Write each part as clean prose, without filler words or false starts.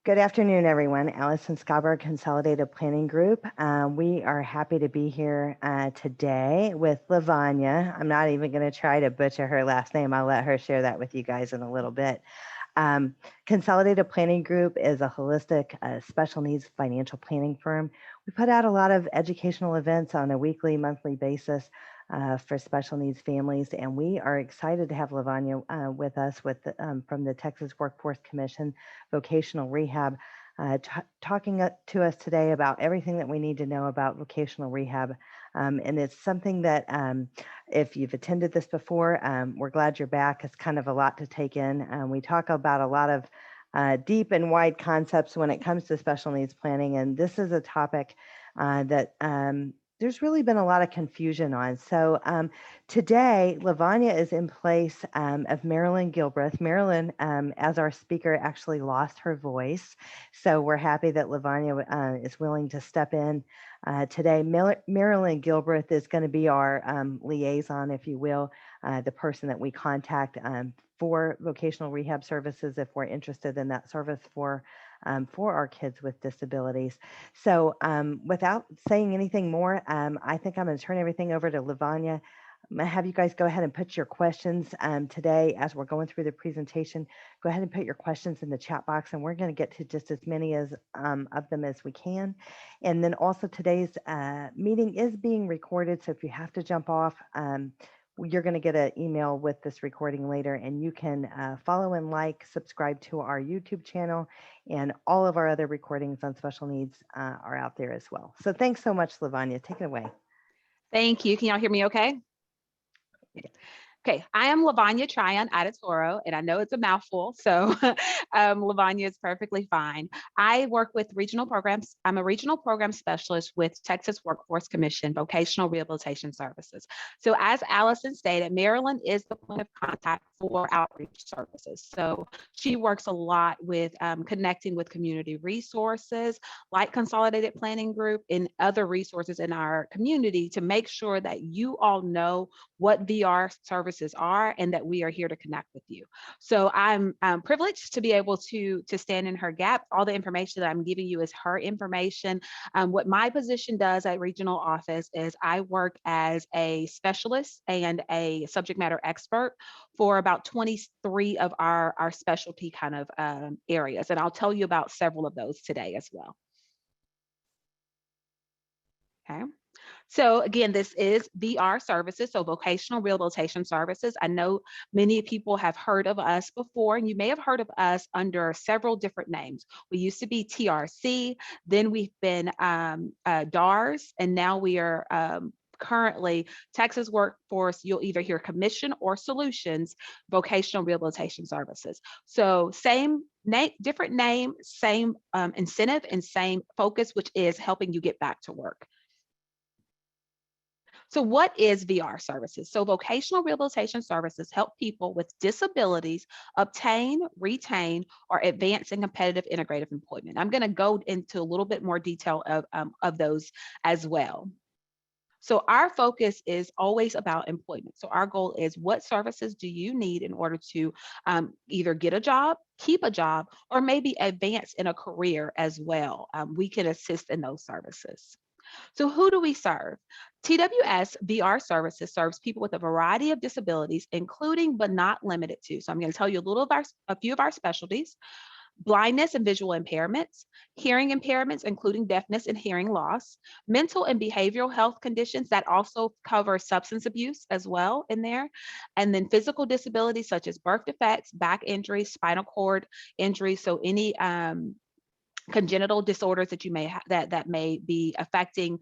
Good afternoon, everyone. Allison Scarborough, Consolidated Planning Group. We are happy to be here today with Lavanya. I'm not even going to try to butcher her last name. I'll let her share that with you guys in a little bit. Consolidated Planning Group is a holistic special needs financial planning firm. We put out a lot of educational events on a weekly, monthly basis for special needs families, and we are excited to have Lavanya with us from the Texas Workforce Commission, Vocational Rehab, talking to us today about everything that we need to know about vocational rehab. And it's something that if you've attended this before, we're glad you're back. It's kind of a lot to take in. We talk about a lot of deep and wide concepts when it comes to special needs planning. And this is a topic that there's really been a lot of confusion on. So today, Lavanya is in place of Marilyn Gilbreath. Marilyn, as our speaker, actually lost her voice. So we're happy that Lavanya is willing to step in today. Marilyn Gilbreath is going to be our liaison, if you will, the person that we contact for vocational rehab services if we're interested in that service for our kids with disabilities. So without saying anything more, I think I'm going to turn everything over to Lavanya. I'm going to have you guys go ahead and put your questions today as we're going through the presentation. Go ahead and put your questions in the chat box, and we're going to get to just as many of them as we can. And then also today's meeting is being recorded, so if you have to jump off, you're going to get an email with this recording later, and you can follow and subscribe to our YouTube channel, and all of our other recordings on special needs are out there as well. So thanks so much, Lavanya. Take it away. Thank you. Can y'all hear me okay? Okay, I am Lavanya Tryon Adetoro, and I know it's a mouthful, so Lavanya is perfectly fine. I work with regional programs. I'm a regional program specialist with Texas Workforce Commission Vocational Rehabilitation Services. So as Allison stated, Marilyn is the point of contact for outreach services. So she works a lot with connecting with community resources like Consolidated Planning Group and other resources in our community to make sure that you all know what VR services are and that we are here to connect with you. So I'm privileged to be able to stand in her gap. All the information that I'm giving you is her information. What my position does at regional office is I work as a specialist and a subject matter expert for about 23 of our specialty kind of areas. And I'll tell you about several of those today as well. Okay. So again, this is VR services, so vocational rehabilitation services. I know many people have heard of us before, and you may have heard of us under several different names. We used to be TRC, then we've been DARS, and now we are currently Texas Workforce. You'll either hear Commission or Solutions Vocational Rehabilitation Services. So same name, different name, same incentive and same focus, which is helping you get back to work. So what is VR services? So vocational rehabilitation services help people with disabilities obtain, retain, or advance in competitive integrative employment. I'm going to go into a little bit more detail of those as well. So our focus is always about employment. So our goal is, what services do you need in order to either get a job, keep a job, or maybe advance in a career as well? We can assist in those services. So who do we serve? TWS VR Services serves people with a variety of disabilities, including but not limited to. So I'm going to tell you a few of our specialties: blindness and visual impairments, hearing impairments, including deafness and hearing loss, mental and behavioral health conditions that also cover substance abuse as well in there, and then physical disabilities such as birth defects, back injuries, spinal cord injuries. So any congenital disorders that you may have that may be affecting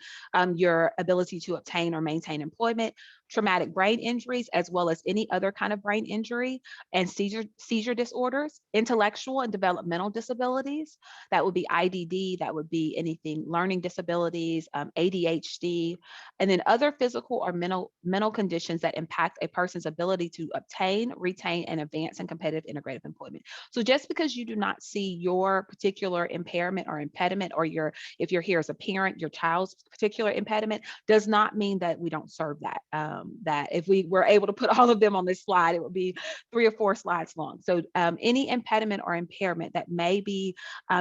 your ability to obtain or maintain employment, traumatic brain injuries, as well as any other kind of brain injury, and seizure disorders, intellectual and developmental disabilities. That would be IDD, that would be anything, learning disabilities, ADHD, and then other physical or mental conditions that impact a person's ability to obtain, retain, and advance in competitive integrative employment. So just because you do not see your particular impairment or impediment, or if you're here as a parent, your child's particular impediment, does not mean that we don't serve that. that if we were able to put all of them on this slide, it would be 3 or 4 slides long. So any impediment or impairment that may be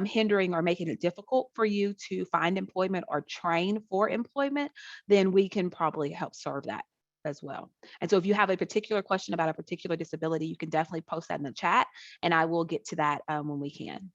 hindering or making it difficult for you to find employment or train for employment, then we can probably help serve that as well. And so if you have a particular question about a particular disability, you can definitely post that in the chat, and I will get to that when we can.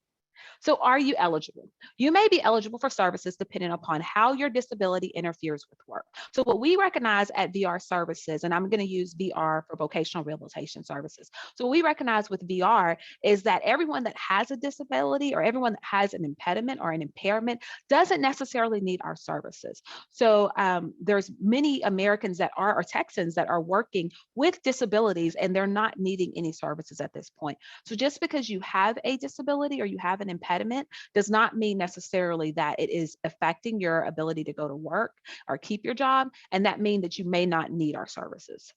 So are you eligible? You may be eligible for services depending upon how your disability interferes with work. So what we recognize at VR services, and I'm going to use VR for vocational rehabilitation services. So what we recognize with VR is that everyone that has a disability or everyone that has an impediment or an impairment doesn't necessarily need our services. So there's many Americans that are, or Texans that are working with disabilities and they're not needing any services at this point. So just because you have a disability or you have an impediment does not mean necessarily that it is affecting your ability to go to work or keep your job, and that means that you may not need our services.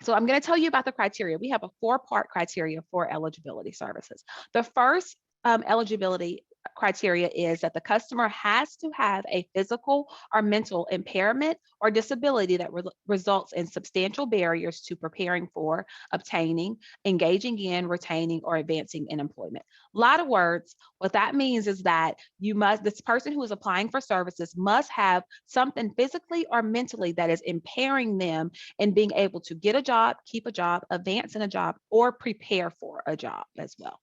So I'm going to tell you about the criteria. We have a 4-part criteria for eligibility services. The first eligibility criteria is that the customer has to have a physical or mental impairment or disability that results in substantial barriers to preparing for, obtaining, engaging in, retaining, or advancing in employment. A lot of words. What that means is that this person who is applying for services must have something physically or mentally that is impairing them in being able to get a job, keep a job, advance in a job, or prepare for a job as well.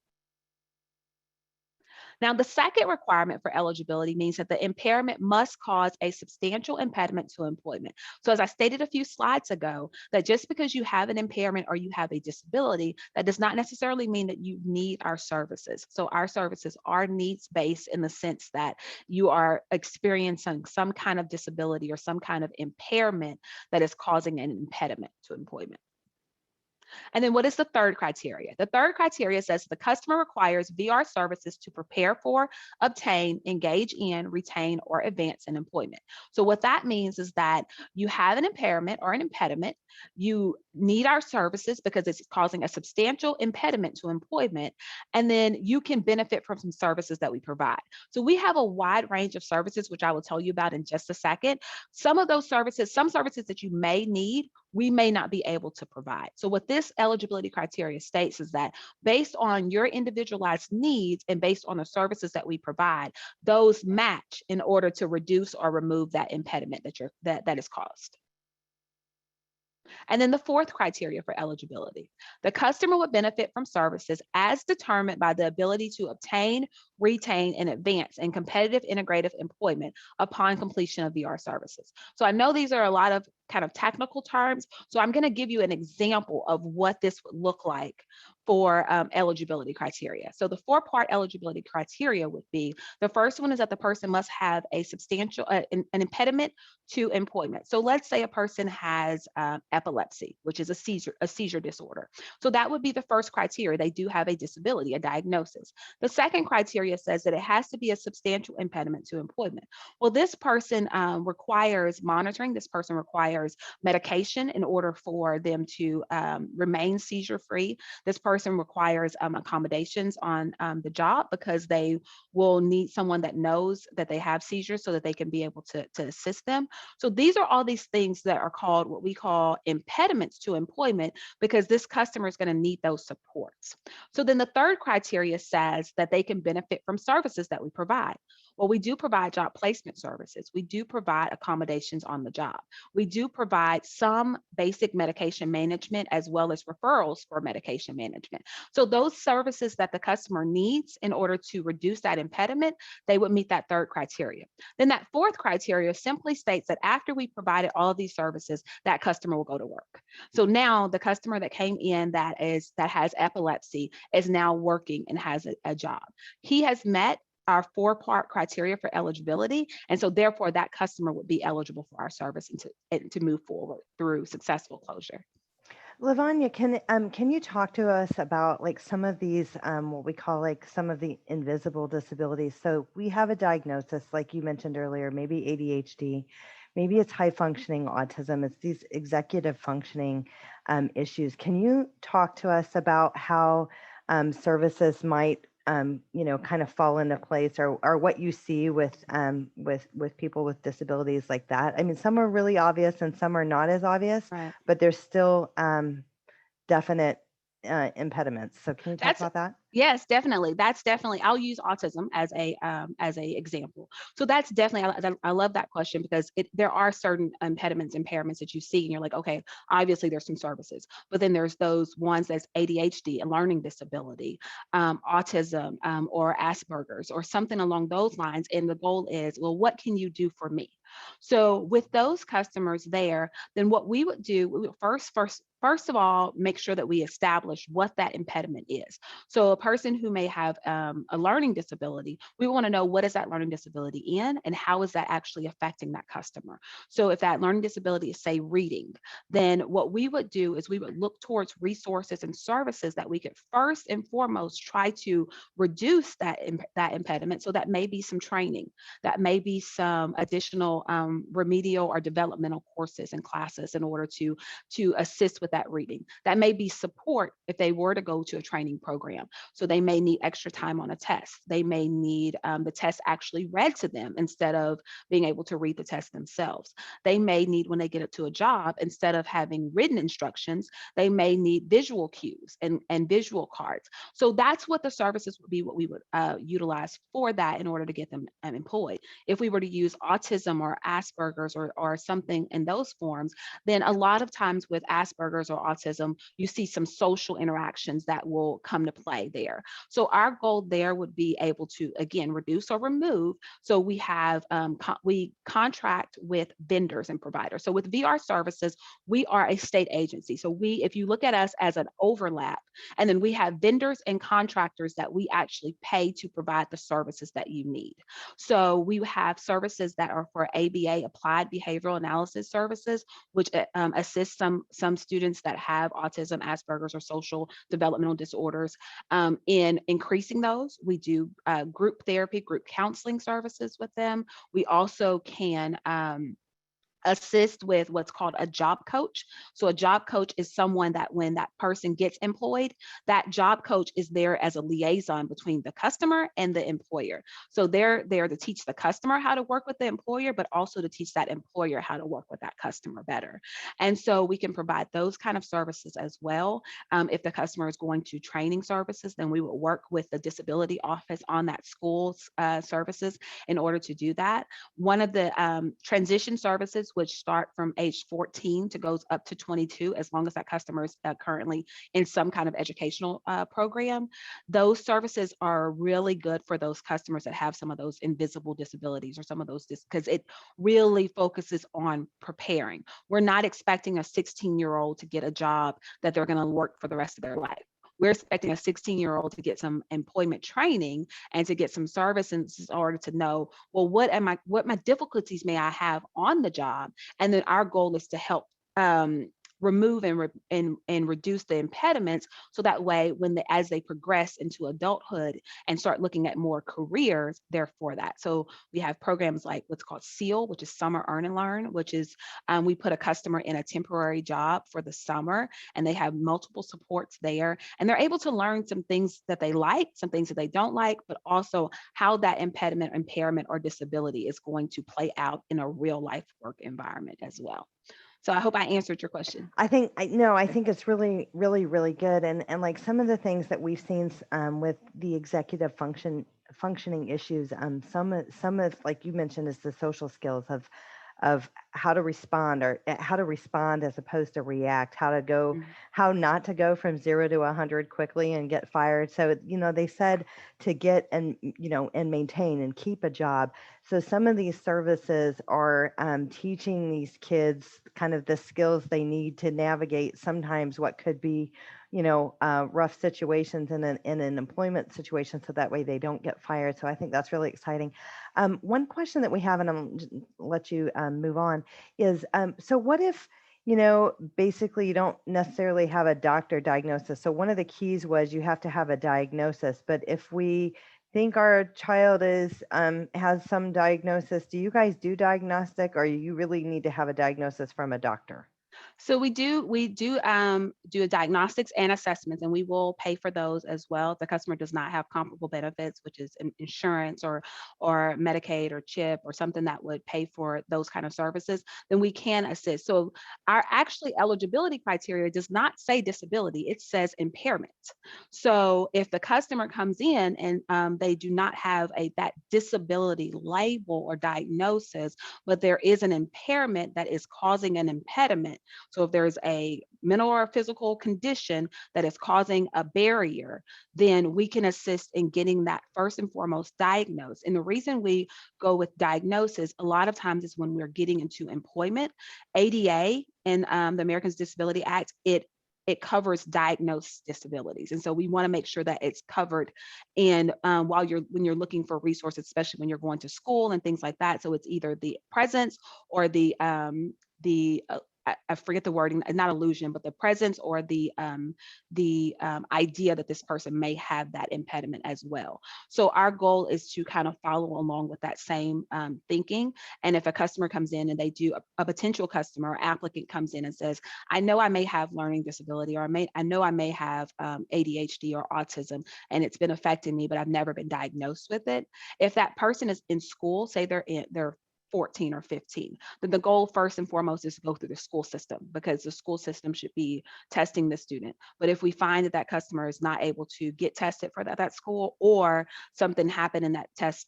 Now, the second requirement for eligibility means that the impairment must cause a substantial impediment to employment. So as I stated a few slides ago, that just because you have an impairment or you have a disability, that does not necessarily mean that you need our services. So our services are needs-based in the sense that you are experiencing some kind of disability or some kind of impairment that is causing an impediment to employment. And then what is the third criteria? The third criteria says the customer requires VR services to prepare for, obtain, engage in, retain, or advance in employment. So what that means is that you have an impairment or an impediment, you need our services because it's causing a substantial impediment to employment, and then you can benefit from some services that we provide. So we have a wide range of services, which I will tell you about in just a second. Some of those services, some services that you may need, we may not be able to provide. So what this eligibility criteria states is that based on your individualized needs and based on the services that we provide, those match in order to reduce or remove that impediment that is caused. And then the fourth criteria for eligibility, the customer would benefit from services as determined by the ability to obtain, retain, and advance in competitive integrative employment upon completion of VR services. So I know these are a lot of kind of technical terms, so I'm going to give you an example of what this would look like for eligibility criteria. So the 4-part eligibility criteria would be, the first one is that the person must have a substantial, an impediment to employment. So let's say a person has epilepsy, which is a seizure disorder. So that would be the first criteria. They do have a disability, a diagnosis. The second criteria says that it has to be a substantial impediment to employment. Well, this person requires monitoring. This person requires medication in order for them to remain seizure-free. This person requires accommodations on the job because they will need someone that knows that they have seizures so that they can be able to assist them. So these are all these things that are called what we call impediments to employment because this customer is going to need those supports. So then the third criteria says that they can benefit from services that we provide. Well, we do provide job placement services. We do provide accommodations on the job. We do provide some basic medication management as well as referrals for medication management. So those services that the customer needs in order to reduce that impediment, they would meet that third criteria. Then that fourth criteria simply states that after we provided all of these services, that customer will go to work. So now the customer that came in that has epilepsy is now working and has a job. He has met our 4-part criteria for eligibility. And so therefore that customer would be eligible for our service and to move forward through successful closure. Lavanya, can you talk to us about like some of these what we call like some of the invisible disabilities? So we have a diagnosis, like you mentioned earlier, maybe ADHD, maybe it's high functioning autism, it's these executive functioning issues. Can you talk to us about how services might kind of fall into place, or what you see with people with disabilities like that. I mean, some are really obvious and some are not as obvious, Right. but there's still definite impediments. So can you talk That's about that? yes, definitely. That's definitely. I'll use autism as a example. So that's definitely. I love that question because there are certain impediments, impairments that you see, and you're like, okay, obviously there's some services, but then there's those ones that's ADHD, a learning disability, autism, or Asperger's, or something along those lines. And the goal is, well, what can you do for me? So with those customers there, then what we would do, we would first of all, make sure that we establish what that impediment is. So a person who may have a learning disability, we want to know what is that learning disability in and how is that actually affecting that customer. So if that learning disability is, say, reading, then what we would do is we would look towards resources and services that we could first and foremost try to reduce that impediment. So that may be some training, that may be some additional remedial or developmental courses and classes in order to assist with that reading. That may be support if they were to go to a training program. So they may need extra time on a test. They may need the test actually read to them instead of being able to read the test themselves. They may need, when they get it to a job, instead of having written instructions, they may need visual cues and visual cards. So that's what the services would be, what we would utilize for that in order to get them employed. If we were to use autism or Asperger's or something in those forms, then a lot of times with Asperger's or autism, you see some social interactions that will come to play there. So our goal there would be able to, again, reduce or remove. So we have, we contract with vendors and providers. So with VR services, we are a state agency. So if you look at us as an overlap, and then we have vendors and contractors that we actually pay to provide the services that you need. So we have services that are for ABA, Applied Behavioral Analysis Services, which assist some students that have autism, Asperger's, or social developmental disorders in increasing those. We do group therapy, group counseling services with them. We also can assist with what's called a job coach. So a job coach is someone that when that person gets employed, that job coach is there as a liaison between the customer and the employer. So they're there to teach the customer how to work with the employer, but also to teach that employer how to work with that customer better. And so we can provide those kind of services as well. If the customer is going to training services, then we will work with the disability office on that school's services in order to do that. One of the transition services, which start from age 14 to goes up to 22, as long as that customer is currently in some kind of educational program. Those services are really good for those customers that have some of those invisible disabilities or some of those, because it really focuses on preparing. We're not expecting a 16-year-old to get a job that they're going to work for the rest of their life. We're expecting a 16-year-old to get some employment training and to get some services in order to know, well, what my difficulties may I have on the job? And then our goal is to help remove and reduce the impediments, so that way as they progress into adulthood and start looking at more careers, they're for that. So we have programs like what's called SEAL, which is Summer Earn and Learn, which is we put a customer in a temporary job for the summer, and they have multiple supports there, and they're able to learn some things that they like, some things that they don't like, but also how that impediment, impairment, or disability is going to play out in a real life work environment as well. So I hope I answered your question. I think it's really, really, really good. And like some of the things that we've seen with the executive functioning issues, some of, like you mentioned, is the social skills of how to respond, or how to respond as opposed to react, Mhm. how not to go from 0 to 100 quickly and get fired. So, they said to get and maintain and keep a job. So some of these services are teaching these kids kind of the skills they need to navigate sometimes what could be, rough situations in an employment situation, so that way they don't get fired. So I think that's really exciting. One question that we have, and I'm just let you move on, is so what if, basically you don't necessarily have a doctor diagnosis? So one of the keys was you have to have a diagnosis, but if we think our child has some diagnosis, do you guys do diagnostic, or you really need to have a diagnosis from a doctor? So we do do diagnostics and assessments, and we will pay for those as well. If the customer does not have comparable benefits, which is insurance or Medicaid or CHIP or something that would pay for those kind of services, then we can assist. So our actually eligibility criteria does not say disability; it says impairment. So if the customer comes in and they do not have that disability label or diagnosis, but there is an impairment that is causing an impediment. So if there's a mental or physical condition that is causing a barrier, then we can assist in getting that first and foremost diagnosed. And the reason we go with diagnosis a lot of times is when we're getting into employment. ADA and the Americans Disability Act, it covers diagnosed disabilities, and so we want to make sure that it's covered. And when you're looking for resources, especially when you're going to school and things like that, so it's either the presence or I forget the wording, not illusion, but the presence or the idea that this person may have that impediment as well. So our goal is to kind of follow along with that same thinking. And if a customer comes in and a potential customer or applicant comes in and says, I know I may have learning disability, or I know I may have ADHD or autism, and it's been affecting me, but I've never been diagnosed with it. If that person is in school, say they're 14 or 15, then the goal first and foremost is to go through the school system, because the school system should be testing the student. But if we find that that customer is not able to get tested for that school, or something happened and that test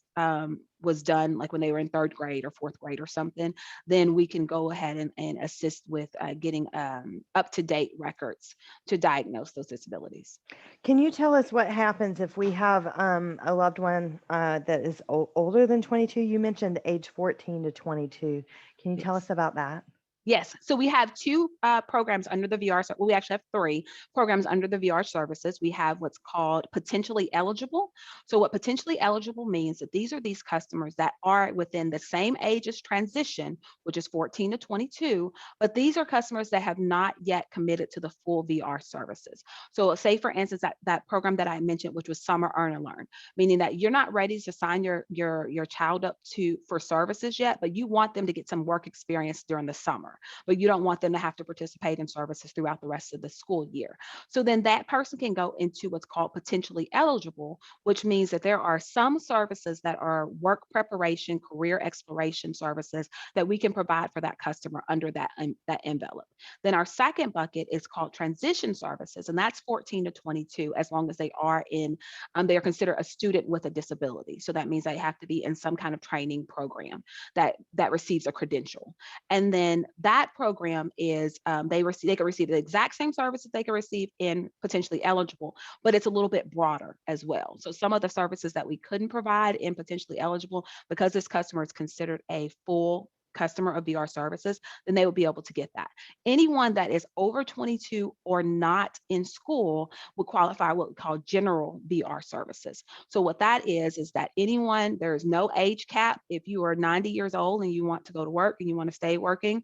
was done like when they were in third grade or fourth grade or something, then we can go ahead and assist with getting up-to-date records to diagnose those disabilities. Can you tell us what happens if we have a loved one that is older than 22? You mentioned age 14 to 22. Can you tell Yes. us about that? Yes. So we have two programs under the VR. Well, we actually have three programs under the VR services. We have what's called potentially eligible. So what potentially eligible means that these are these customers that are within the same age as transition, which is 14 to 22, but these are customers that have not yet committed to the full VR services. So say, for instance, that program that I mentioned, which was Summer Earn and Learn, meaning that you're not ready to sign your child up for services yet, but you want them to get some work experience during the summer, but you don't want them to have to participate in services throughout the rest of the school year. So then that person can go into what's called potentially eligible, which means that there are some services that are work preparation, career exploration services that we can provide for that customer under that envelope. Then our second bucket is called transition services, and that's 14 to 22, as long as they are they are considered a student with a disability. So that means they have to be in some kind of training program that receives a credential. And then that program is they can receive the exact same services they can receive in potentially eligible, but it's a little bit broader as well. So some of the services that we couldn't provide in potentially eligible, because this customer is considered a full customer of VR services, then they would be able to get that. Anyone that is over 22 or not in school would qualify what we call general VR services. So what that is that there is no age cap. If you are 90 years old and you want to go to work and you want to stay working,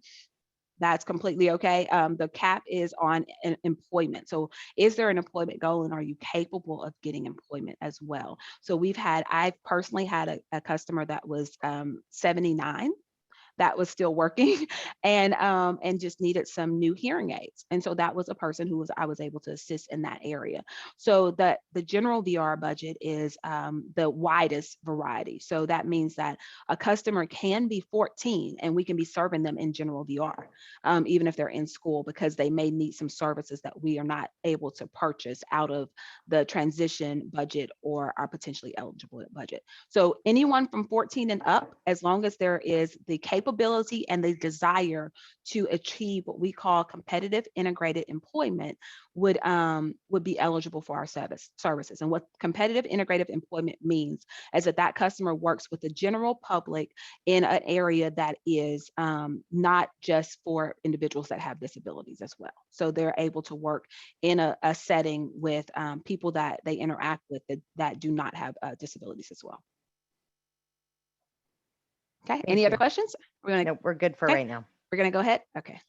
that's completely okay. The cap is on employment. So is there an employment goal, and are you capable of getting employment as well? So I've personally had a customer that was 79 that was still working and just needed some new hearing aids. And so that was a person I was able to assist in that area. So the general VR budget is the widest variety. So that means that a customer can be 14 and we can be serving them in general VR, even if they're in school, because they may need some services that we are not able to purchase out of the transition budget or our potentially eligible budget. So anyone from 14 and up, as long as there is the capability and the desire to achieve what we call competitive integrated employment, would be eligible for our services. And what competitive integrated employment means is that customer works with the general public in an area that is not just for individuals that have disabilities as well. So they're able to work in a setting with people that they interact with that do not have disabilities as well. Okay. Thank Any other you. questions? No, we're good for Okay. right now. We're going to go ahead. Okay.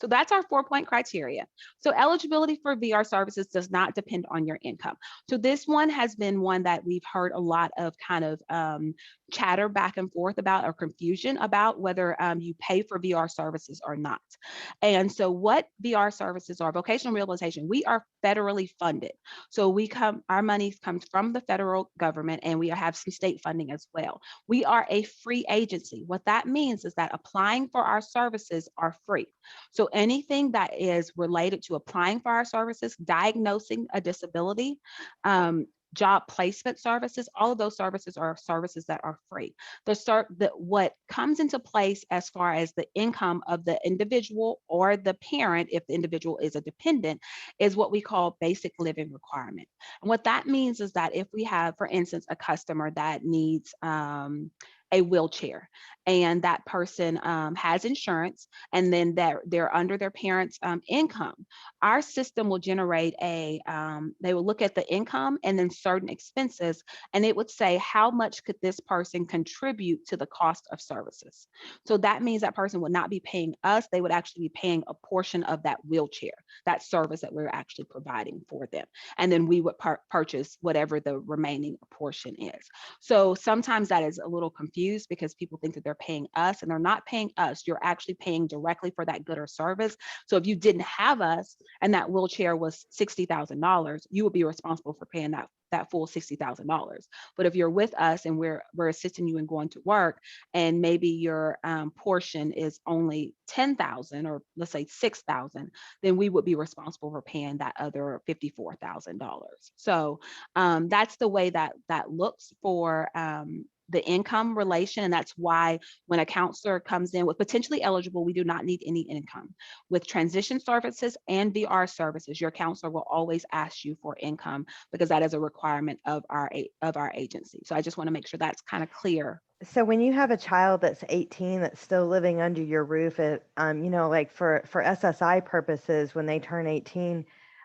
So that's our 4-point criteria. So eligibility for VR services does not depend on your income. So this one has been one that we've heard a lot of kind of chatter back and forth about, or confusion about whether you pay for VR services or not. And so what VR services are, vocational rehabilitation, we are federally funded. So our money comes from the federal government, and we have some state funding as well. We are a free agency. What that means is that applying for our services are free. So anything that is related to applying for our services, diagnosing a disability, job placement services, all of those services are services that are free. What comes into place as far as the income of the individual or the parent, if the individual is a dependent, is what we call basic living requirement. And what that means is that if we have, for instance, a customer that needs a wheelchair, and that person has insurance, and then they're under their parents' income, our system will generate they will look at the income and then certain expenses, and it would say how much could this person contribute to the cost of services. So that means that person would not be paying us, they would actually be paying a portion of that wheelchair, that service that we're actually providing for them. And then we would purchase whatever the remaining portion is. So sometimes that is a little confused because people think that they're paying us, and they're not paying us. You're actually paying directly for that good or service. So if you didn't have us and that wheelchair was $60,000, you would be responsible for paying that full $60,000. But if you're with us and we're assisting you in going to work, and maybe your portion is only 10,000, or let's say 6,000, then we would be responsible for paying that other $54,000. So that's the way that looks for the income relation. And that's why when a counselor comes in with potentially eligible, we do not need any income. With transition services and VR services, your counselor will always ask you for income, because that is a requirement of our agency. So I just want to make sure that's kind of clear. So when you have a child that's 18 that's still living under your roof, like for SSI purposes, when they turn 18,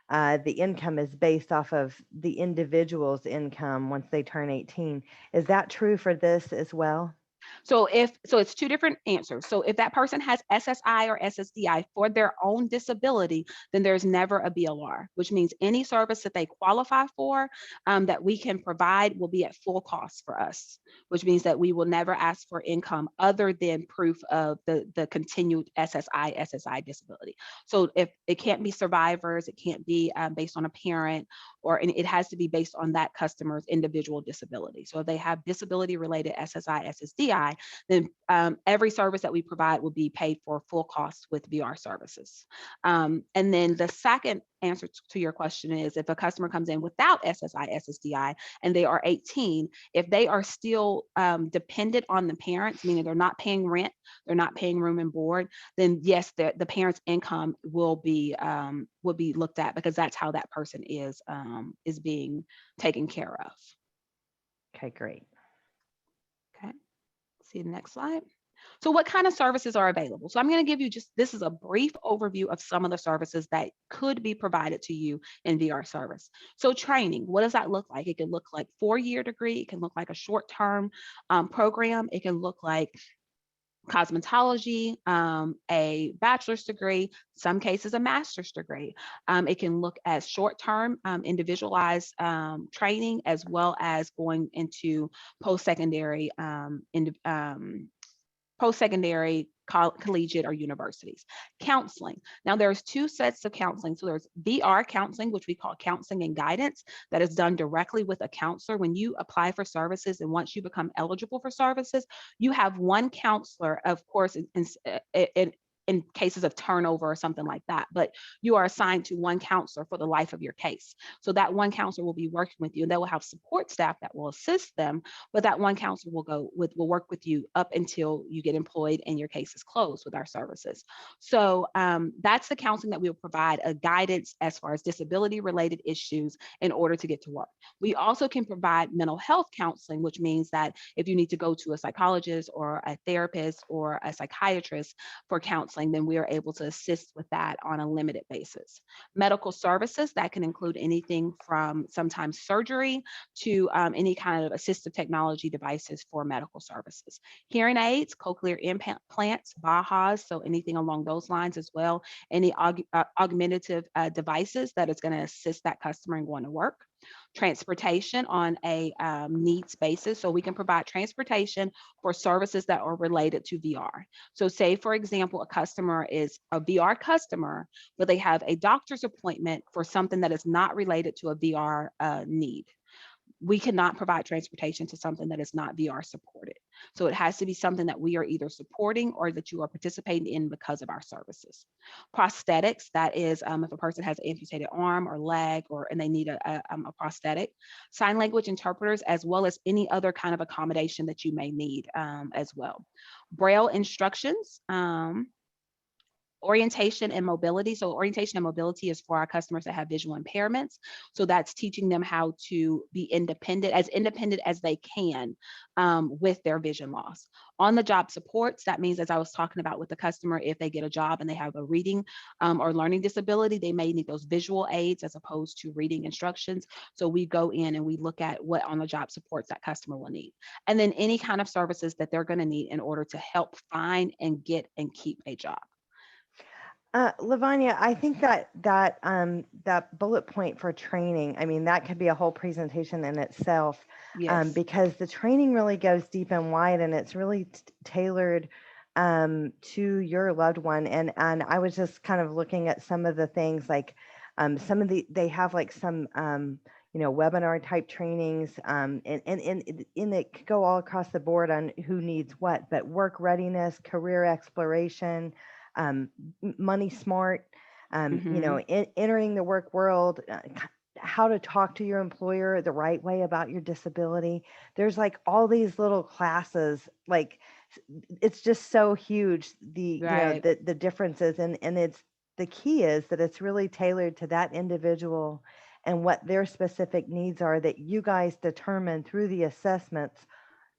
the income is based off of the individual's income once they turn 18. Is that true for this as well? So it's two different answers. So if that person has SSI or SSDI for their own disability, then there's never a BLR, which means any service that they qualify for, that we can provide, will be at full cost for us, which means that we will never ask for income other than proof of the continued SSI disability. So if it can't be survivors, it can't be based on a parent, and it has to be based on that customer's individual disability. So if they have disability related SSI, SSDI, then every service that we provide will be paid for full cost with VR services. And then the second answer to your question is, if a customer comes in without SSI, SSDI, and they are 18, if they are still dependent on the parents, meaning they're not paying rent, they're not paying room and board, then yes, the parent's income will be looked at, because that's how that person is being taken care of. Okay, great. Okay, see the next slide. So what kind of services are available? So I'm going to give you this is a brief overview of some of the services that could be provided to you in VR service. So training, what does that look like? It can look like 4-year degree. It can look like a short-term program. It can look like cosmetology, a bachelor's degree, some cases a master's degree. It can look at short-term individualized training, as well as going into post-secondary collegiate or universities. Counseling. Now there's 2 sets of counseling. So there's VR counseling, which we call counseling and guidance, that is done directly with a counselor. When you apply for services and once you become eligible for services, you have one counselor, of course, in cases of turnover or something like that, but you are assigned to one counselor for the life of your case. So that one counselor will be working with you, and they will have support staff that will assist them, but that one counselor will work with you up until you get employed and your case is closed with our services. So that's the counseling that we will provide, a guidance as far as disability related issues in order to get to work. We also can provide mental health counseling, which means that if you need to go to a psychologist or a therapist or a psychiatrist for counseling, counseling, then we are able to assist with that on a limited basis. Medical services, that can include anything from sometimes surgery to any kind of assistive technology devices for medical services. Hearing aids, cochlear implants, BAHAs, so anything along those lines as well. Any augmentative devices that is going to assist that customer in going to work. Transportation on a needs basis. So we can provide transportation for services that are related to VR. So say, for example, a customer is a VR customer, but they have a doctor's appointment for something that is not related to a VR need. We cannot provide transportation to something that is not VR supported. So it has to be something that we are either supporting or that you are participating in because of our services. Prosthetics, that is if a person has an amputated arm or leg and they need a prosthetic. Sign language interpreters, as well as any other kind of accommodation that you may need as well. Braille instructions, orientation and mobility. So orientation and mobility is for our customers that have visual impairments. So that's teaching them how to be independent as they can with their vision loss. On the job supports, that means, as I was talking about with the customer, if they get a job and they have a reading or learning disability, they may need those visual aids as opposed to reading instructions. So we go in and we look at what on the job supports that customer will need. And then any kind of services that they're going to need in order to help find and get and keep a job. Lavanya, I think that bullet point for training, I mean, that could be a whole presentation in itself, Yes. because the training really goes deep and wide, and it's really tailored to your loved one. And I was just kind of looking at some of the things, like they have like some webinar type trainings, and it could go all across the board on who needs what, but work readiness, career exploration, money smart, entering the work world, how to talk to your employer the right way about your disability. There's like all these little classes, like it's just so huge, Right. the differences, and it's the key is that it's really tailored to that individual and what their specific needs are, that you guys determine through the assessments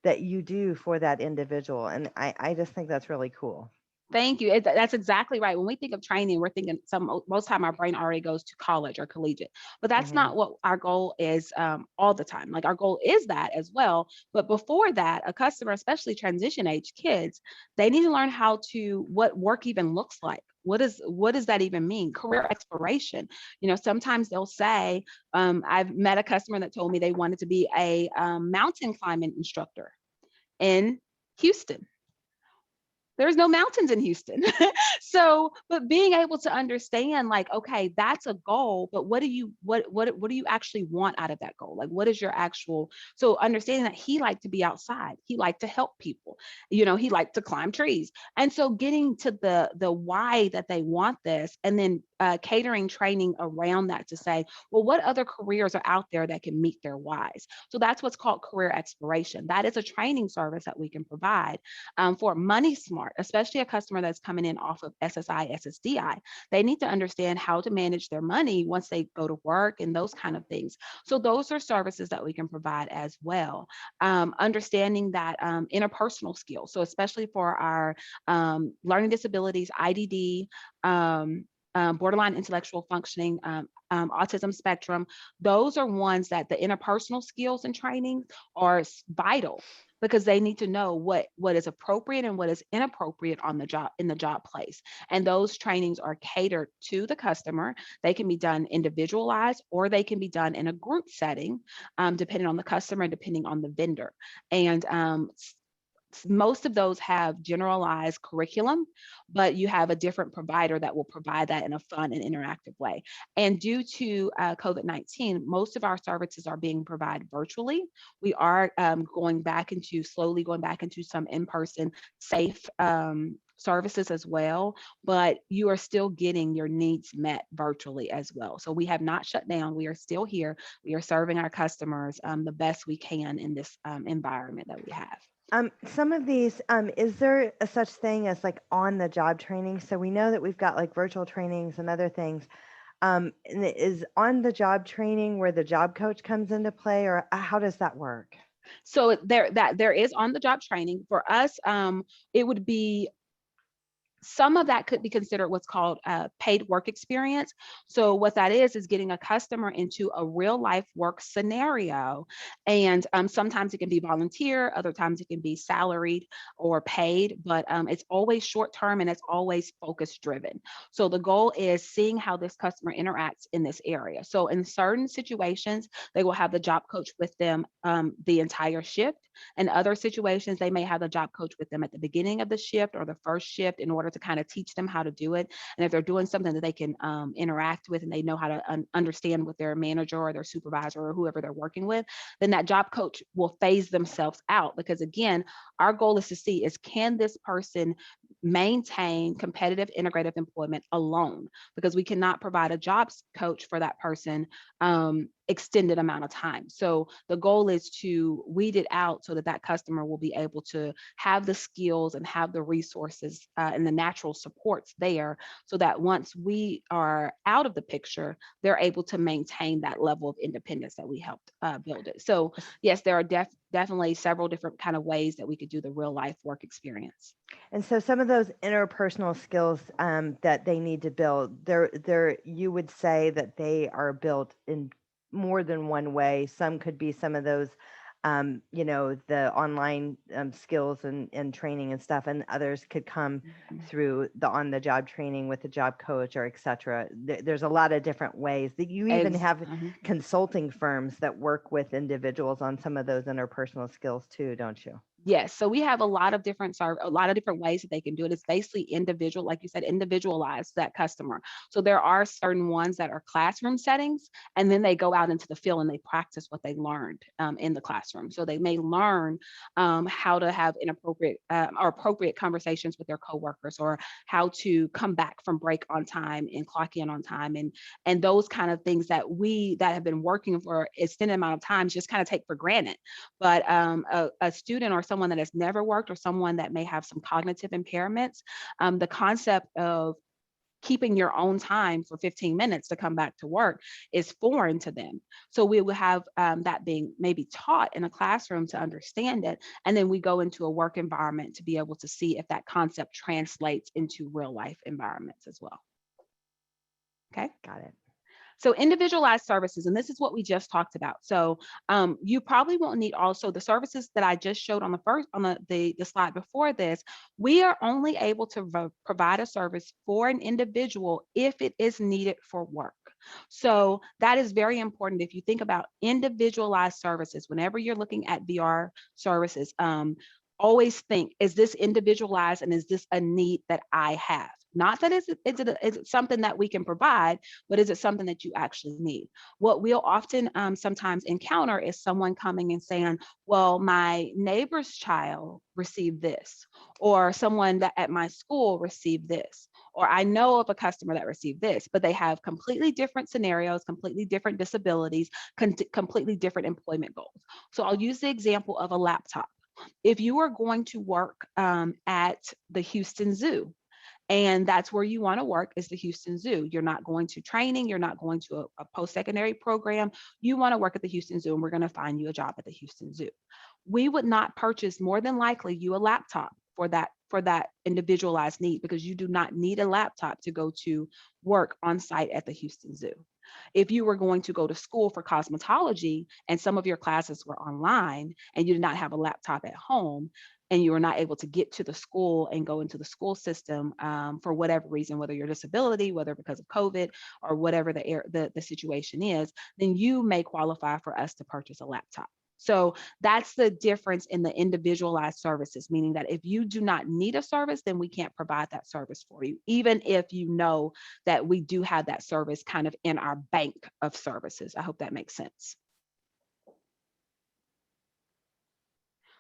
that you do for that individual. And I just think that's really cool. Thank you. That's exactly right. When we think of training, we're thinking most time our brain already goes to college or collegiate, but that's Hmm. not what our goal is all the time. Like our goal is that as well. But before that, a customer, especially transition age kids, they need to learn what work even looks like. What does that even mean? Career exploration. Sometimes they'll say, I've met a customer that told me they wanted to be a mountain climbing instructor in Houston. There's no mountains in Houston. But being able to understand, like, okay, that's a goal, but what do you actually want out of that goal? Like, what is your actual, so understanding that he liked to be outside, he liked to help people, he liked to climb trees. And so getting to the why that they want this, and then catering training around that to say, well, what other careers are out there that can meet their whys? So that's what's called career exploration. That is a training service that we can provide for money smart, especially a customer that's coming in off of SSI, SSDI. They need to understand how to manage their money once they go to work and those kind of things. So those are services that we can provide as well. Understanding that interpersonal skills. So especially for our learning disabilities, IDD, borderline intellectual functioning, autism spectrum, those are ones that the interpersonal skills and training are vital, because they need to know what is appropriate and what is inappropriate on the job, in the job place. And those trainings are catered to the customer. They can be done individualized, or they can be done in a group setting, depending on the customer, depending on the vendor. And most of those have generalized curriculum, but you have a different provider that will provide that in a fun and interactive way. And due to COVID-19, most of our services are being provided virtually. We are slowly going back into some in-person safe services as well, but you are still getting your needs met virtually as well. So we have not shut down. We are still here. We are serving our customers the best we can in this environment that we have. Some of these, is there a such thing as like on the job training? So we know that we've got like virtual trainings and other things. And is on the job training where the job coach comes into play, or how does that work? So there is on the job training for us. It would be some of that could be considered what's called paid work experience. So what that is getting a customer into a real life work scenario. And sometimes it can be volunteer, other times it can be salaried or paid, but it's always short term and it's always focus driven. So the goal is seeing how this customer interacts in this area. So in certain situations, they will have the job coach with them the entire shift. In other situations, they may have the job coach with them at the beginning of the shift or the first shift in order to kind of teach them how to do it. And if they're doing something that they can interact with and they know how to understand with their manager or their supervisor or whoever they're working with, then that job coach will phase themselves out. Because again, our goal is to see is, can this person maintain competitive integrative employment alone? Because we cannot provide a jobs coach for that person extended amount of time. So the goal is to weed it out so that that customer will be able to have the skills and have the resources and the natural supports there, so that once we are out of the picture, they're able to maintain that level of independence that we helped build it. So yes, there are definitely several different kind of ways that we could do the real life work experience. And so some of those interpersonal skills that they need to build, you would say that they are built in more than one way. Some could be some of those, the online skills and training and stuff, and others could come through the on-the-job training with the job coach or et cetera. There's a lot of different ways that you even have consulting firms that work with individuals on some of those interpersonal skills too, don't you? Yes. So we have a lot of different ways that they can do it. It's basically individual, like you said, individualized that customer. So there are certain ones that are classroom settings, and then they go out into the field and they practice what they learned in the classroom. So they may learn how to have inappropriate or appropriate conversations with their coworkers, or how to come back from break on time and clock in on time, and those kind of things that that have been working for extended amount of time just kind of take for granted. But a student or someone that has never worked, or someone that may have some cognitive impairments, the concept of keeping your own time for 15 minutes to come back to work is foreign to them. So we will have that being maybe taught in a classroom to understand it. And then we go into a work environment to be able to see if that concept translates into real life environments as well. Okay. Got it. So individualized services, and this is what we just talked about. So you probably won't need also the services that I just showed on the slide before this. We are only able to provide a service for an individual if it is needed for work. So that is very important. If you think about individualized services, whenever you're looking at VR services, always think, is this individualized and is this a need that I have? Not that is it something that we can provide, but is it something that you actually need? What we'll often sometimes encounter is someone coming and saying, well, my neighbor's child received this, or someone that at my school received this, or I know of a customer that received this, but they have completely different scenarios, completely different disabilities, completely different employment goals. So I'll use the example of a laptop. If you are going to work at the Houston Zoo, and that's where you want to work, is the Houston Zoo. You're not going to training, you're not going to a post-secondary program. You want to work at the Houston Zoo, and we're going to find you a job at the Houston Zoo. We would not purchase, more than likely, you a laptop for that individualized need, because you do not need a laptop to go to work on site at the Houston Zoo. If you were going to go to school for cosmetology and some of your classes were online and you did not have a laptop at home, and you were not able to get to the school and go into the school system for whatever reason, whether your disability, whether because of COVID, or whatever the situation is, then you may qualify for us to purchase a laptop. So that's the difference in the individualized services, meaning that if you do not need a service, then we can't provide that service for you, even if you know that we do have that service kind of in our bank of services. I hope that makes sense.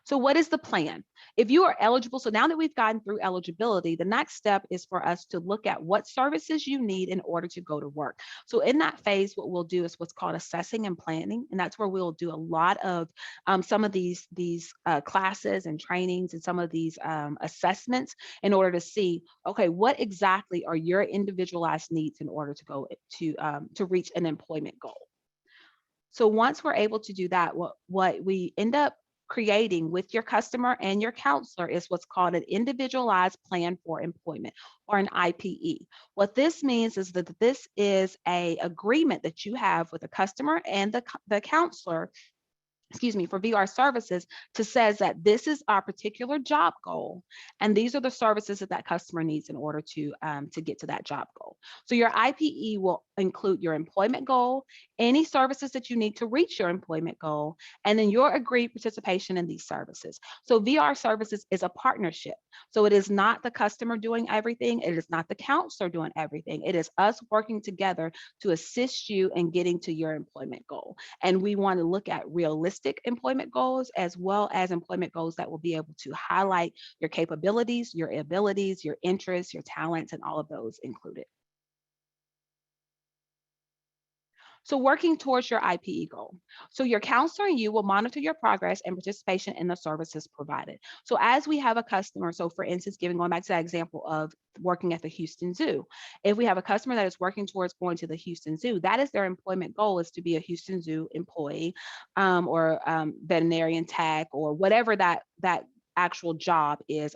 So what is the plan? If you are eligible, so now that we've gotten through eligibility, the next step is for us to look at what services you need in order to go to work. So in that phase, what we'll do is what's called assessing and planning. And that's where we'll do a lot of some of these classes and trainings and some of these assessments in order to see, okay, what exactly are your individualized needs in order to go to reach an employment goal. So once we're able to do that, what we end up creating with your customer and your counselor is what's called an individualized plan for employment, or an IPE. What this means is that this is a agreement that you have with the customer and the counselor, for VR services, to says that this is our particular job goal, and these are the services that that customer needs in order to get to that job goal. So your IPE will include your employment goal, any services that you need to reach your employment goal, and then your agreed participation in these services. So VR services is a partnership. So it is not the customer doing everything. It is not the counselor doing everything. It is us working together to assist you in getting to your employment goal. And we want to look at realistic employment goals as well as employment goals that will be able to highlight your capabilities, your abilities, your interests, your talents, and all of those included. So working towards your IPE goal. So your counselor and you will monitor your progress and participation in the services provided. So as we have a customer, so for instance, going back to that example of working at the Houston Zoo, if we have a customer that is working towards going to the Houston Zoo, that is their employment goal, is to be a Houston Zoo employee, or veterinarian tech, or whatever that actual job is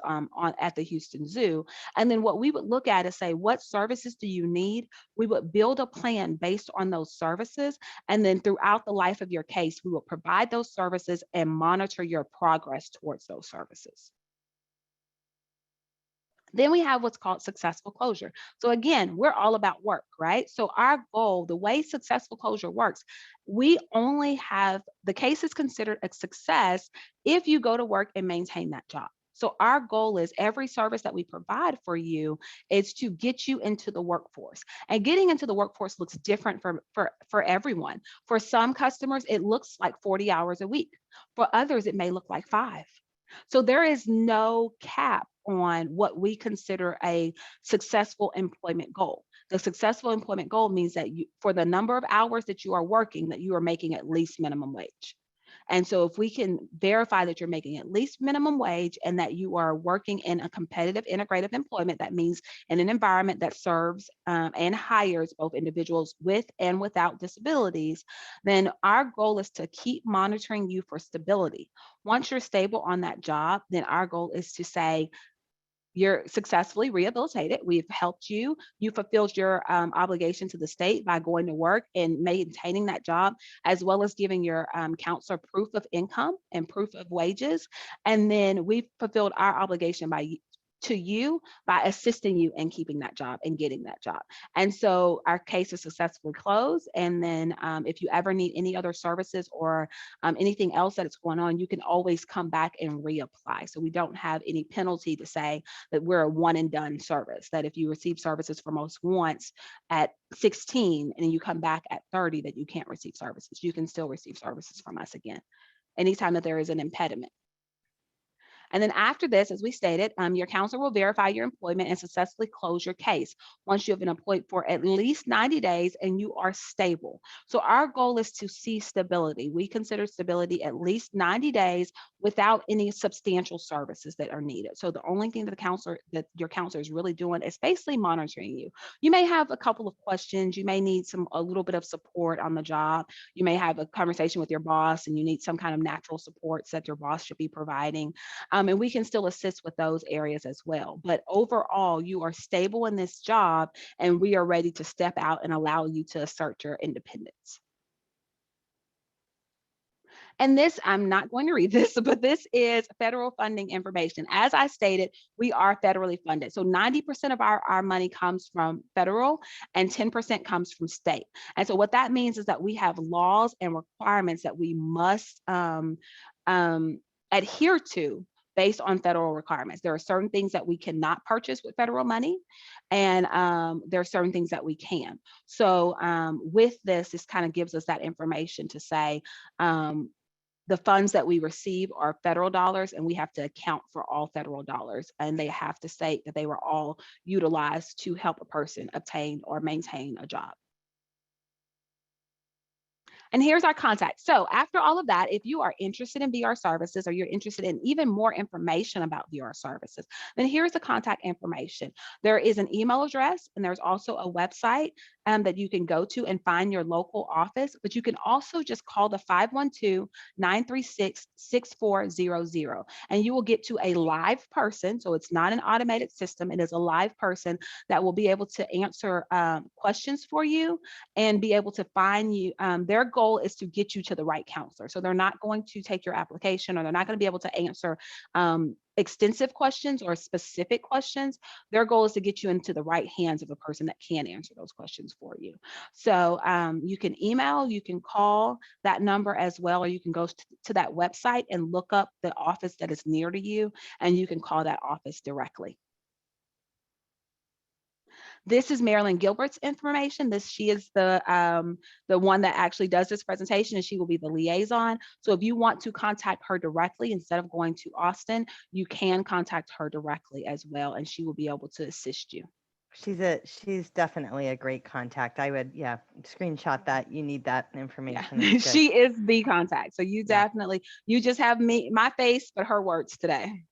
at the Houston Zoo. And then what we would look at is say, what services do you need? We would build a plan based on those services. And then throughout the life of your case, we will provide those services and monitor your progress towards those services. Then we have what's called successful closure. So again, we're all about work, right? So our goal, the way successful closure works, we only have the case is considered a success if you go to work and maintain that job. So our goal is every service that we provide for you is to get you into the workforce. And getting into the workforce looks different for everyone. For some customers, it looks like 40 hours a week. For others, it may look like 5. So there is no cap on what we consider a successful employment goal. The successful employment goal means that for the number of hours that you are working, that you are making at least minimum wage. And so if we can verify that you're making at least minimum wage and that you are working in a competitive integrative employment, that means in an environment that serves and hires both individuals with and without disabilities, then our goal is to keep monitoring you for stability. Once you're stable on that job, then our goal is to say, you're successfully rehabilitated. We've helped you. You fulfilled your obligation to the state by going to work and maintaining that job, as well as giving your counselor proof of income and proof of wages. And then we've fulfilled our obligation to you by assisting you in keeping that job and getting that job. And so our case is successfully closed. And then if you ever need any other services or anything else that is going on, you can always come back and reapply. So we don't have any penalty to say that we're a one and done service, that if you receive services from us once at 16 and you come back at 30, that you can't receive services. You can still receive services from us again, anytime that there is an impediment. And then after this, as we stated, your counselor will verify your employment and successfully close your case once you have been employed for at least 90 days and you are stable. So our goal is to see stability. We consider stability at least 90 days without any substantial services that are needed. So the only thing that your counselor is really doing is basically monitoring you. You may have a couple of questions. You may need a little bit of support on the job. You may have a conversation with your boss and you need some kind of natural supports that your boss should be providing. And we can still assist with those areas as well. But overall, you are stable in this job and we are ready to step out and allow you to assert your independence. And this, I'm not going to read this, but this is federal funding information. As I stated, we are federally funded. So 90% of our money comes from federal and 10% comes from state. And so what that means is that we have laws and requirements that we must adhere to based on federal requirements. There are certain things that we cannot purchase with federal money, and there are certain things that we can. So with this kind of gives us that information to say, the funds that we receive are federal dollars, and we have to account for all federal dollars, and they have to state that they were all utilized to help a person obtain or maintain a job. And here's our contact. So after all of that, if you are interested in VR services or you're interested in even more information about VR services, then here's the contact information. There is an email address and there's also a website. that you can go to and find your local office, but you can also just call the 512-936-6400, and you will get to a live person. So it's not an automated system. It is a live person that will be able to answer questions for you and be able to find you. Their goal is to get you to the right counselor. So they're not going to take your application, or they're not going to be able to answer extensive questions or specific questions. Their goal is to get you into the right hands of a person that can answer those questions for you. So you can email, you can call that number as well, or you can go to that website and look up the office that is near to you, and you can call that office directly. This is Marilyn Gilbert's information. She is the one that actually does this presentation, and she will be the liaison. So if you want to contact her directly instead of going to Austin, you can contact her directly as well, and she will be able to assist you. She's definitely a great contact. I would, yeah, screenshot that. You need that Yeah, information. It's good. she is the contact. So you Yeah. definitely, you just have my face, but her words today.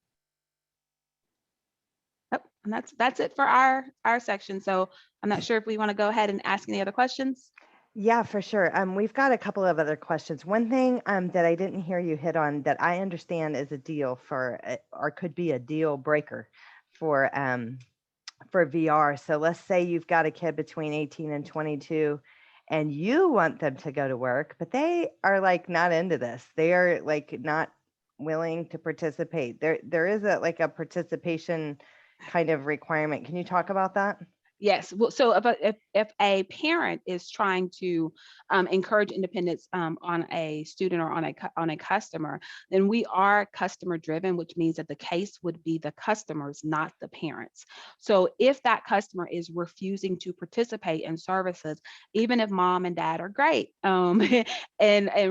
Yep, and that's it for our section. So I'm not sure if we want to go ahead and ask any other questions. Yeah, for sure. We've got a couple of other questions. One thing that I didn't hear you hit on that I understand is a deal for, or could be a deal breaker for VR. So let's say you've got a kid between 18 and 22, and you want them to go to work, but they are like not into this. They are like not willing to participate. There is a participation kind of requirement. Can you talk about that? Yes. Well, so if a parent is trying to encourage independence on a student or on a customer, then we are customer driven, which means that the case would be the customers, not the parents. So if that customer is refusing to participate in services, even if mom and dad are great and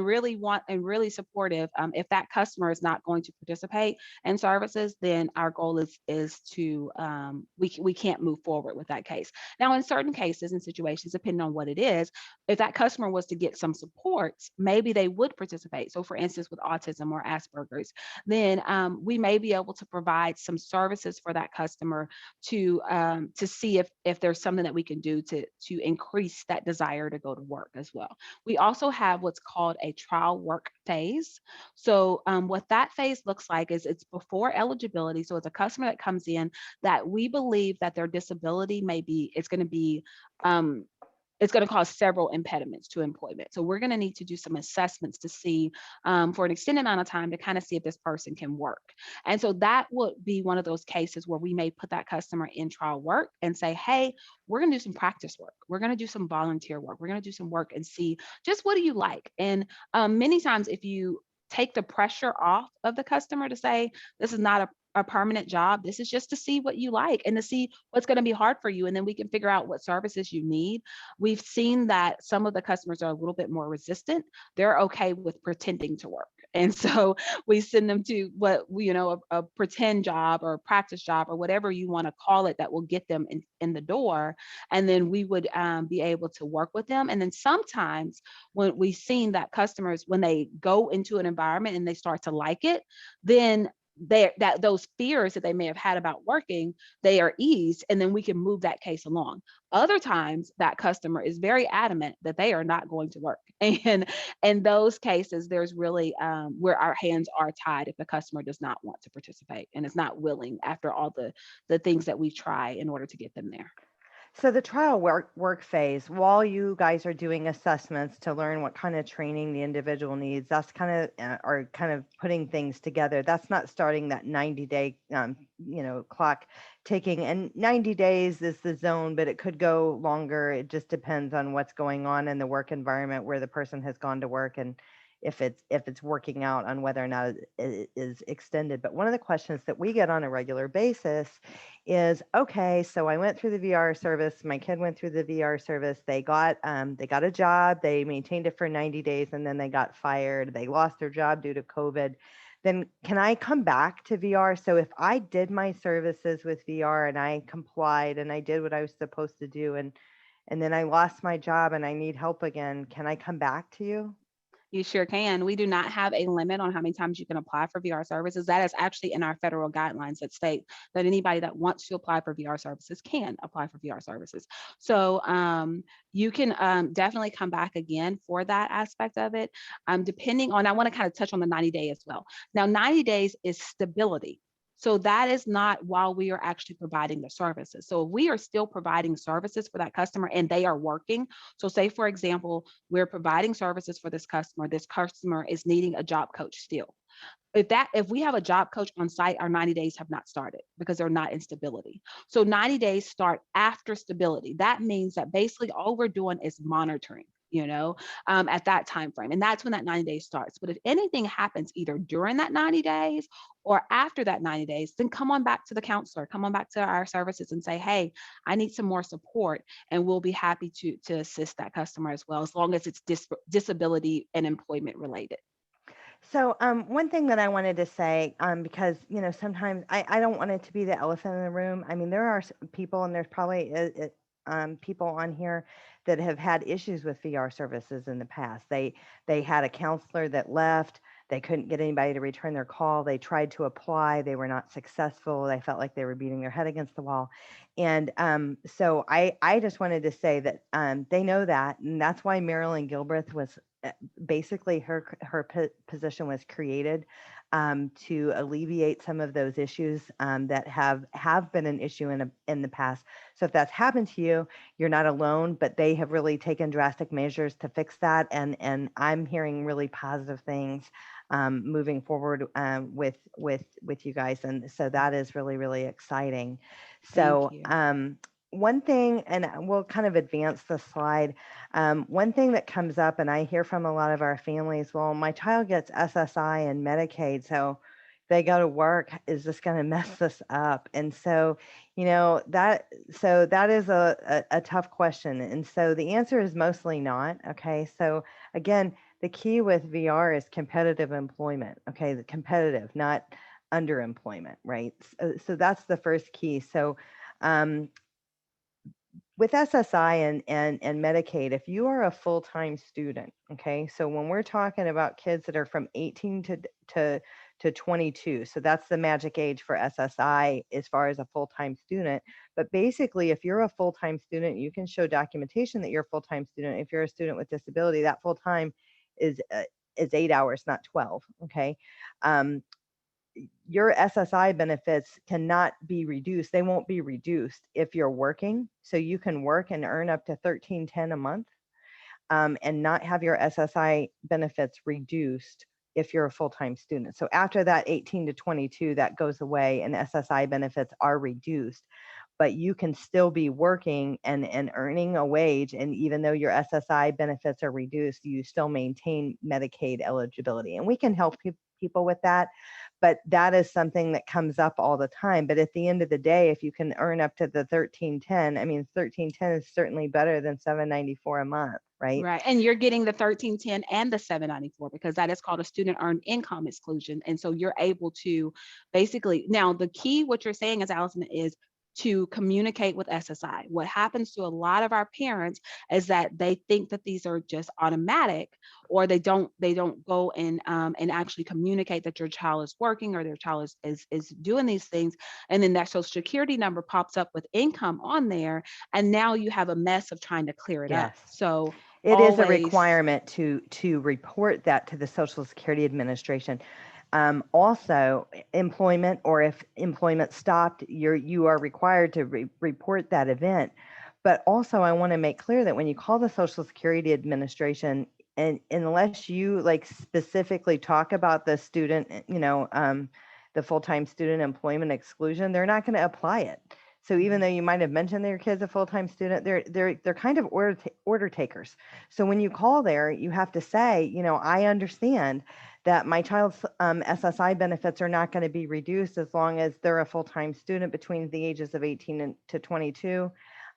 really supportive, if that customer is not going to participate in services, then our goal is to we can't move forward with that case. Now, in certain cases and situations, depending on what it is, if that customer was to get some supports, maybe they would participate. So, for instance, with autism or Asperger's, then we may be able to provide some services for that customer to see if there's something that we can do to increase that desire to go to work as well. We also have what's called a trial work phase. So, what that phase looks like is it's before eligibility. So, it's a customer that comes in that we believe that their disability it's going to be it's going to cause several impediments to employment. So we're going to need to do some assessments to see for an extended amount of time to kind of see if this person can work. And so that would be one of those cases where we may put that customer in trial work and say, hey, we're going to do some practice work. We're going to do some volunteer work. We're going to do some work and see just what do you like. And many times if you take the pressure off of the customer to say, this is not a permanent job. This is just to see what you like and to see what's going to be hard for you. And then we can figure out what services you need. We've seen that some of the customers are a little bit more resistant. They're okay with pretending to work. And so we send them to a pretend job or a practice job or whatever you want to call it that will get them in the door. And then we would be able to work with them. And then sometimes when we've seen that customers, when they go into an environment and they start to like it, then those fears that they may have had about working, they are eased, and then we can move that case along. Other times that customer is very adamant that they are not going to work. And in those cases, there's really where our hands are tied if the customer does not want to participate and is not willing after all the things that we try in order to get them there. So the trial work phase, while you guys are doing assessments to learn what kind of training the individual needs, that's kind of are kind of putting things together. That's not starting that 90-day clock ticking. And 90 days is the zone, but it could go longer. It just depends on what's going on in the work environment where the person has gone to work and if it's working out on whether or not it is extended. But one of the questions that we get on a regular basis is, okay, so I went through the VR service, my kid went through the VR service, they got a job, they maintained it for 90 days, and then they got fired, they lost their job due to COVID. Then can I come back to VR? So if I did my services with VR and I complied and I did what I was supposed to do and then I lost my job and I need help again, can I come back to you? You sure can. We do not have a limit on how many times you can apply for VR services. That is actually in our federal guidelines that state that anybody that wants to apply for VR services can apply for VR services. So you can definitely come back again for that aspect of it. Depending on, I want to kind of touch on the 90-day as well. Now, 90 days is stability. So that is not while we are actually providing the services. So if we are still providing services for that customer and they are working, so say for example, we're providing services for this customer is needing a job coach still. If we have a job coach on site, our 90 days have not started because they're not in stability. So 90 days start after stability. That means that basically all we're doing is monitoring, at that time frame. And that's when that 90 days starts. But if anything happens either during that 90 days or after that 90 days, then come on back to the counselor, come on back to our services and say, hey, I need some more support. And we'll be happy to assist that customer as well, as long as it's disability and employment related. So one thing that I wanted to say, because sometimes I don't want it to be the elephant in the room. I mean, there are people, and there's probably people on here that have had issues with VR services in the past. They had a counselor that left. They couldn't get anybody to return their call. They tried to apply. They were not successful. They felt like they were beating their head against the wall. And so I just wanted to say that they know that, and that's why Marilyn Gilbreath was basically her position was created to alleviate some of those issues that have been an issue in the past. So if that's happened to you, you're not alone, but they have really taken drastic measures to fix that. And I'm hearing really positive things moving forward with you guys. And so that is really, really exciting. So Thank you. one thing, and we'll kind of advance the slide. One thing that comes up, and I hear from a lot of our families, well, my child gets SSI and Medicaid, so they go to work, is this going to mess this up? And so, that is a tough question. And so the answer is mostly not. Okay. So again, the key with VR is competitive employment. Okay. The competitive, not underemployment, right? So that's the first key. So with SSI and Medicaid, if you are a full-time student, okay, so when we're talking about kids that are from 18 to 22, so that's the magic age for SSI as far as a full-time student. But basically, if you're a full-time student, you can show documentation that you're a full-time student. If you're a student with disability, that full-time is 8 hours, not 12, okay? Your SSI benefits cannot be reduced. They won't be reduced if you're working. So you can work and earn up to $13.10 a month and not have your SSI benefits reduced if you're a full-time student. So after that 18 to 22, that goes away and SSI benefits are reduced. But you can still be working and earning a wage. And even though your SSI benefits are reduced, you still maintain Medicaid eligibility. And we can help people with that. But that is something that comes up all the time. But at the end of the day, if you can earn up to the 1310, I mean, 1310 is certainly better than 794 a month, right? Right. And you're getting the 1310 and the 794 because that is called a student earned income exclusion. And so you're able to basically, now the key, what you're saying is, Allison, is to communicate with SSI. What happens to a lot of our parents is that they think that these are just automatic, or they don't go and actually communicate that your child is working or their child is doing these things. And then that social security number pops up with income on there. And now you have a mess of trying to clear it up. Yes. So It is a always, requirement to report that to the Social Security Administration. Also, employment, or if employment stopped, you are required to report that event. But also, I want to make clear that when you call the Social Security Administration, and unless you like specifically talk about the student, the full-time student employment exclusion, they're not going to apply it. So even though you might have mentioned that your kid's a full-time student, they're kind of order takers. So when you call there, you have to say, I understand that my child's SSI benefits are not going to be reduced as long as they're a full-time student between the ages of 18 to 22.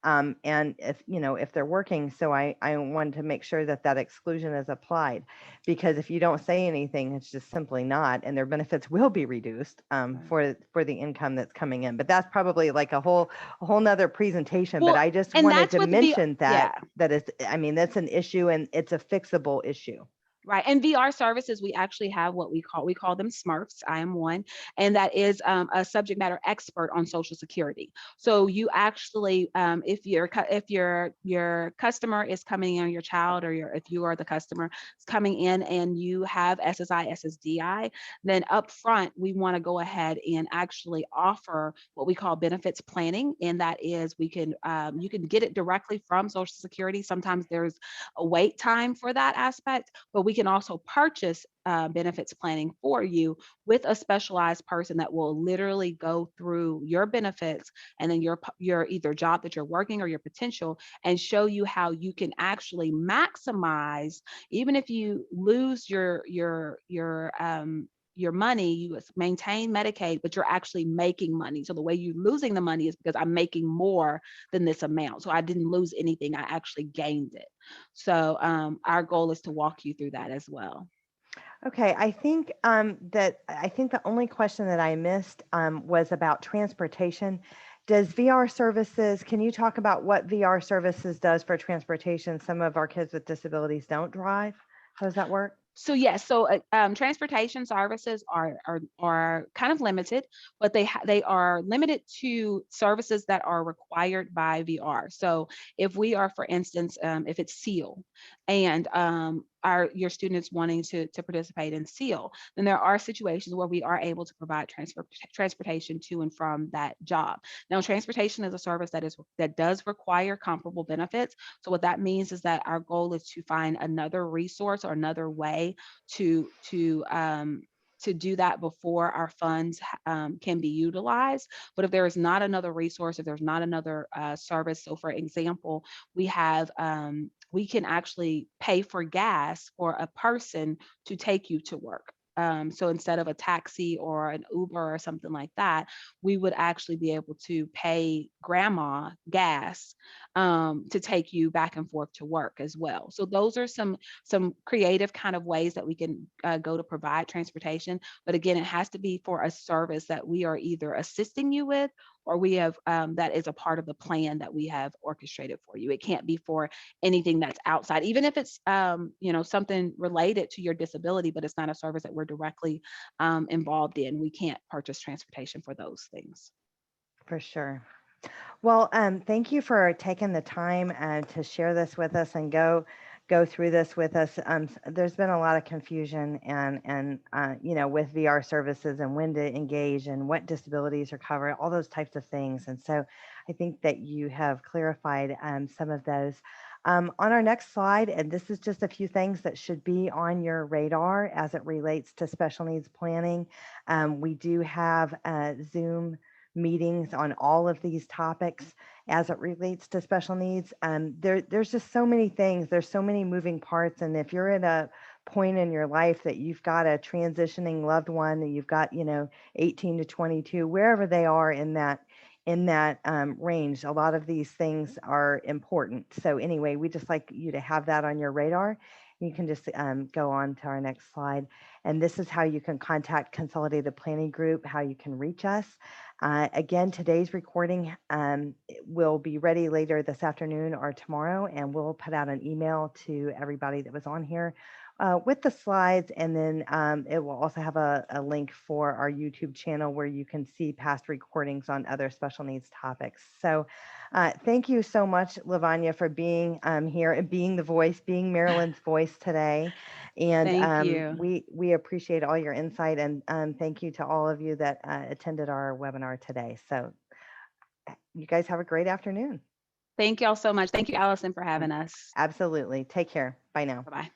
And if they're working, so I wanted to make sure that exclusion is applied, because if you don't say anything, it's just simply not, and their benefits will be reduced for the income that's coming in. But that's probably like a whole nother presentation. But well, I just and wanted that's to what mention yeah. that is, I mean, that's an issue and it's a fixable issue. Right. And VR services, we actually have what we call them Smurfs. I am one, and that is a subject matter expert on Social Security. So you actually, if your customer is coming in, your child, or if you are the customer is coming in and you have SSI, SSDI, then up front we want to go ahead and actually offer what we call benefits planning, and that is you can get it directly from Social Security. Sometimes there's a wait time for that aspect, but we can also purchase benefits planning for you with a specialized person that will literally go through your benefits and then your either job that you're working or your potential, and show you how you can actually maximize. Even if you lose your money, you maintain Medicaid, but you're actually making money. So the way you're losing the money is because I'm making more than this amount. So I didn't lose anything, I actually gained it. So our goal is to walk you through that as well. Okay, I think the only question that I missed was about transportation. Does VR services, can you talk about what VR services does for transportation? Some of our kids with disabilities don't drive. How does that work? So yes, so transportation services are kind of limited, but they are limited to services that are required by VR. So if we are, for instance, if it's SEAL, and your students wanting to participate in SEAL, then there are situations where we are able to provide transportation to and from that job. Now, transportation is a service that does require comparable benefits. So what that means is that our goal is to find another resource or another way to to um, to do that before our funds can be utilized. But if there is not another resource, if there's not another service, so for example, we can actually pay for gas for a person to take you to work. So instead of a taxi or an Uber or something like that, we would actually be able to pay grandma gas to take you back and forth to work as well. So those are some creative kind of ways that we can go to provide transportation. But again, it has to be for a service that we are either assisting you with, or we have that is a part of the plan that we have orchestrated for you. It can't be for anything that's outside, even if it's something related to your disability, but it's not a service that we're directly involved in. We can't purchase transportation for those things. For sure. Well, thank you for taking the time to share this with us and go through this with us. There's been a lot of confusion and with VR services and when to engage and what disabilities are covered, all those types of things. And so I think that you have clarified some of those. On our next slide, and this is just a few things that should be on your radar as it relates to special needs planning. We do have Zoom meetings on all of these topics as it relates to special needs. There's just so many things. There's so many moving parts. And if you're at a point in your life that you've got a transitioning loved one and you've got, 18 to 22, wherever they are in that range, a lot of these things are important. So anyway, we just like you to have that on your radar. You can just go on to our next slide. And this is how you can contact Consolidated Planning Group, how you can reach us. Again, today's recording will be ready later this afternoon or tomorrow, and we'll put out an email to everybody that was on here with the slides, and then it will also have a link for our YouTube channel where you can see past recordings on other special needs topics. So thank you so much, Lavanya, for being here and being the voice, being Marilyn's voice today. And Thank you. we appreciate all your insight, and thank you to all of you that attended our webinar today. So you guys have a great afternoon. Thank y'all so much. Thank you, Allison, for having us. Absolutely. Take care. Bye now. Bye bye.